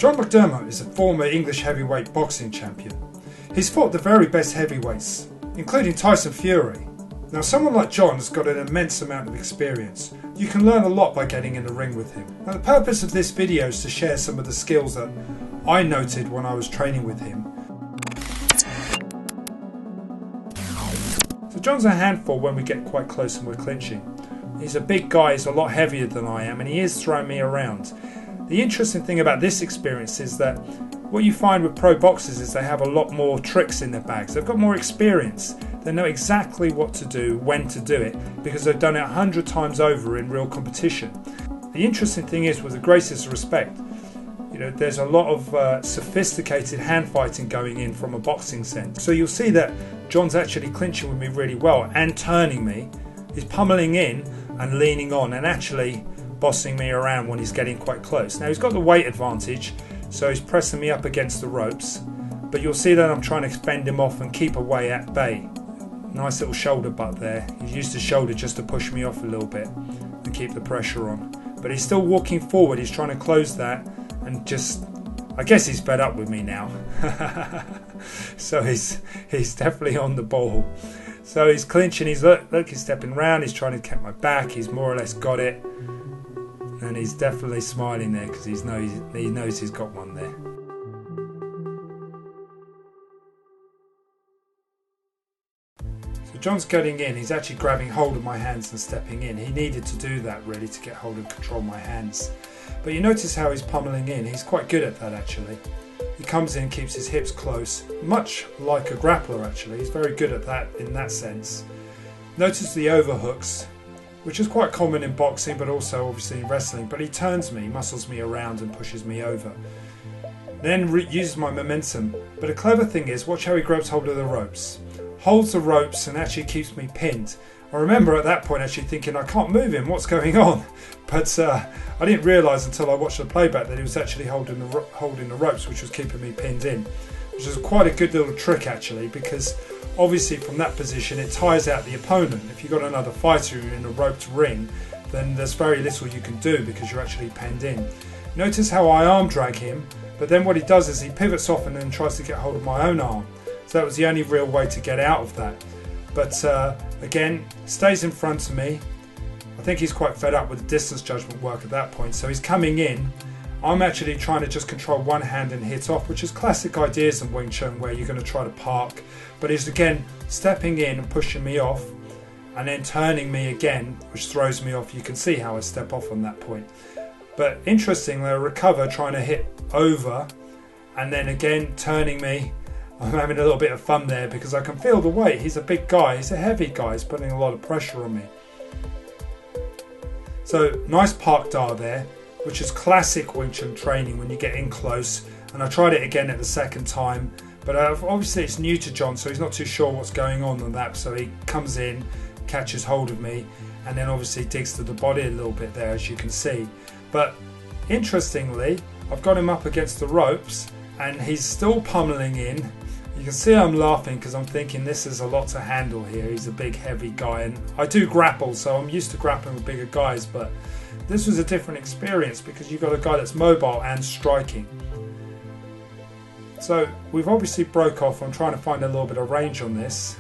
John McDermott is a former English heavyweight boxing champion. He's fought the very best heavyweights, including Tyson Fury. Now, someone like John has got an immense amount of experience. You can learn a lot by getting in the ring with him. Now, the purpose of this video is to share some of the skills that I noted when I was training with him. So John's a handful when we get quite close and we're clinching. He's a big guy, he's a lot heavier than I am, and he is throwing me around. The interesting thing about this experience is that what you find with pro boxers is they have a lot more tricks in their bags. They've got more experience. They know exactly what to do, when to do it, because they've done it 100 times over in real competition. The interesting thing is, with the greatest respect, there's a lot of sophisticated hand fighting going in from a boxing sense. So you'll see that John's actually clinching with me really well and turning me. He's pummeling in and leaning on and actually bossing me around when he's getting quite close. Now, he's got the weight advantage, so he's pressing me up against the ropes, but you'll see that I'm trying to fend him off and keep away at bay. Nice little shoulder butt there. He's used his shoulder just to push me off a little bit and keep the pressure on. But he's still walking forward. He's trying to close that and just, I guess he's fed up with me now. So he's definitely on the ball. So he's clinching. He's he's stepping round. He's trying to get my back. He's more or less got it. And he's definitely smiling there because he knows he's got one there. So John's getting in. He's actually grabbing hold of my hands and stepping in. He needed to do that really to get hold and control my hands. But you notice how he's pummeling in. He's quite good at that actually. He comes in, keeps his hips close, much like a grappler actually. He's very good at that in that sense. Notice the overhooks, which is quite common in boxing but also obviously in wrestling, but he turns me, muscles me around and pushes me over. Then uses my momentum, but a clever thing is, watch how he grabs hold of the ropes, holds the ropes and actually keeps me pinned. I remember at that point actually thinking, I can't move him, what's going on? But I didn't realise until I watched the playback that he was actually holding the ropes, which was keeping me pinned in, which was quite a good little trick actually, because obviously from that position it tires out the opponent. If you've got another fighter in a roped ring, then there's very little you can do because you're actually penned in. Notice how I arm drag him, but then what he does is he pivots off and then tries to get hold of my own arm. So that was the only real way to get out of that. But again, stays in front of me. I think he's quite fed up with the distance judgment work at that point. So he's coming in. I'm actually trying to just control one hand and hit off, which is classic ideas in Wing Chun where you're going to try to park. But he's again stepping in and pushing me off and then turning me again, which throws me off. You can see how I step off on that point. But interestingly, I recover trying to hit over and then again turning me. I'm having a little bit of fun there because I can feel the weight. He's a big guy, he's a heavy guy, he's putting a lot of pressure on me. So nice park dar there, which is classic Wing Chun training when you get in close. And I tried it again at the second time, but obviously it's new to John, so he's not too sure what's going on that. So he comes in, catches hold of me, and then obviously digs to the body a little bit there, as you can see. But interestingly, I've got him up against the ropes and he's still pummeling in. You can see I'm laughing because I'm thinking this is a lot to handle here. He's a big heavy guy and I do grapple, so I'm used to grappling with bigger guys, but this was a different experience because you've got a guy that's mobile and striking. So we've obviously broke off. I'm trying to find a little bit of range on this.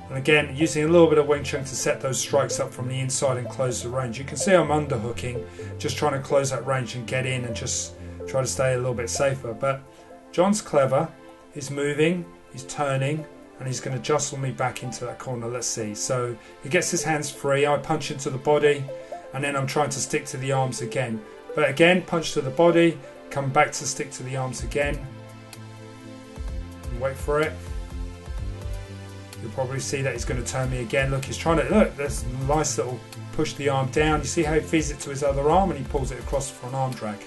And again, using a little bit of Wing Chun to set those strikes up from the inside and close the range. You can see I'm underhooking, just trying to close that range and get in and just try to stay a little bit safer. But John's clever. He's moving, he's turning, and he's going to jostle me back into that corner. Let's see. So he gets his hands free. I punch into the body, and then I'm trying to stick to the arms again. But again, punch to the body, come back to stick to the arms again. And wait for it. You'll probably see that he's going to turn me again. Look, he's trying to, look, there's a nice little push the arm down. You see how he feeds it to his other arm and he pulls it across for an arm drag.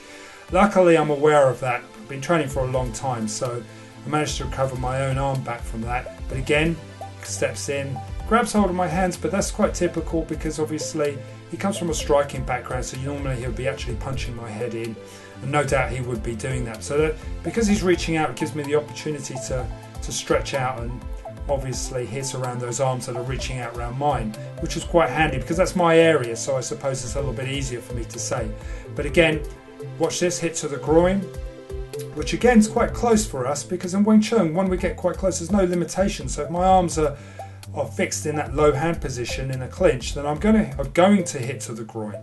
Luckily, I'm aware of that. I've been training for a long time, so I managed to recover my own arm back from that. But again, steps in, grabs hold of my hands, but that's quite typical because obviously he comes from a striking background, so normally he'll be actually punching my head in, and no doubt he would be doing that. So that, because he's reaching out, it gives me the opportunity to stretch out and obviously hit around those arms that are reaching out around mine, which is quite handy because that's my area, so I suppose it's a little bit easier for me to say. But again, watch this, hit to the groin, which again is quite close for us, because in Wing Chun, when we get quite close, there's no limitation. So if my arms are fixed in that low hand position in a clinch, then I'm going to hit to the groin.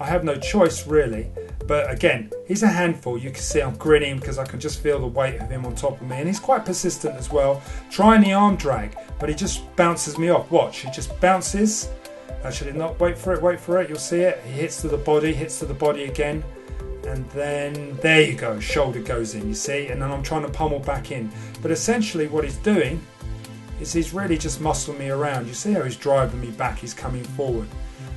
I have no choice really. But again, he's a handful. You can see I'm grinning because I can just feel the weight of him on top of me, and he's quite persistent as well, trying the arm drag, but he just bounces me off. Watch, he just bounces. Actually, not, wait for it, you'll see it. He hits to the body again, and then there you go, shoulder goes in, you see, and then I'm trying to pummel back in. But essentially what he's doing is he's really just muscling me around. You see how he's driving me back, he's coming forward.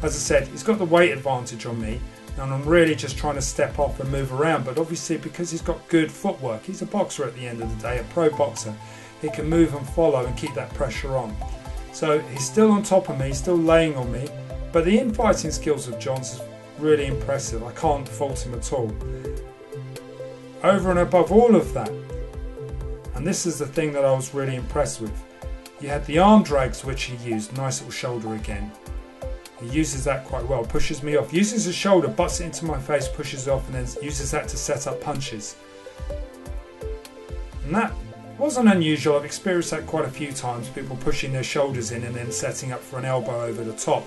As I said, he's got the weight advantage on me, and I'm really just trying to step off and move around. But obviously, because he's got good footwork, he's a boxer at the end of the day, a pro boxer, he can move and follow and keep that pressure on. So he's still on top of me, still laying on me, but the infighting skills of John's is really impressive. I can't fault him at all. Over and above all of that, and this is the thing that I was really impressed with, you had the arm drags which he used, nice little shoulder again. He uses that quite well, pushes me off, uses his shoulder, butts it into my face, pushes it off, and then uses that to set up punches. And that wasn't unusual. I've experienced that quite a few times, people pushing their shoulders in and then setting up for an elbow over the top.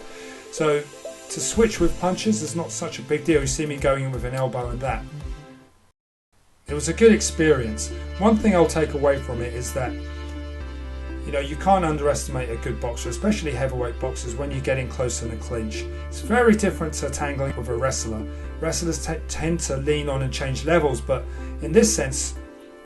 So to switch with punches is not such a big deal. You see me going in with an elbow and that. It was a good experience. One thing I'll take away from it is that, you know, you can't underestimate a good boxer, especially heavyweight boxers, when you get in close in a clinch. It's very different to tangling with a wrestler. Wrestlers tend to lean on and change levels, but in this sense,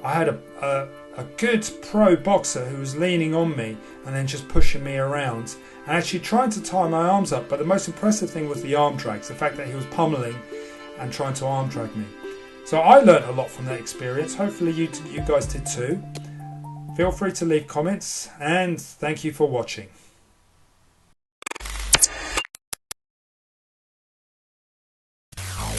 I had a good pro boxer who was leaning on me and then just pushing me around and actually trying to tie my arms up. But the most impressive thing was the arm drags, the fact that he was pummeling and trying to arm drag me. So I learned a lot from that experience. Hopefully you guys did too. Feel free to leave comments, and thank you for watching.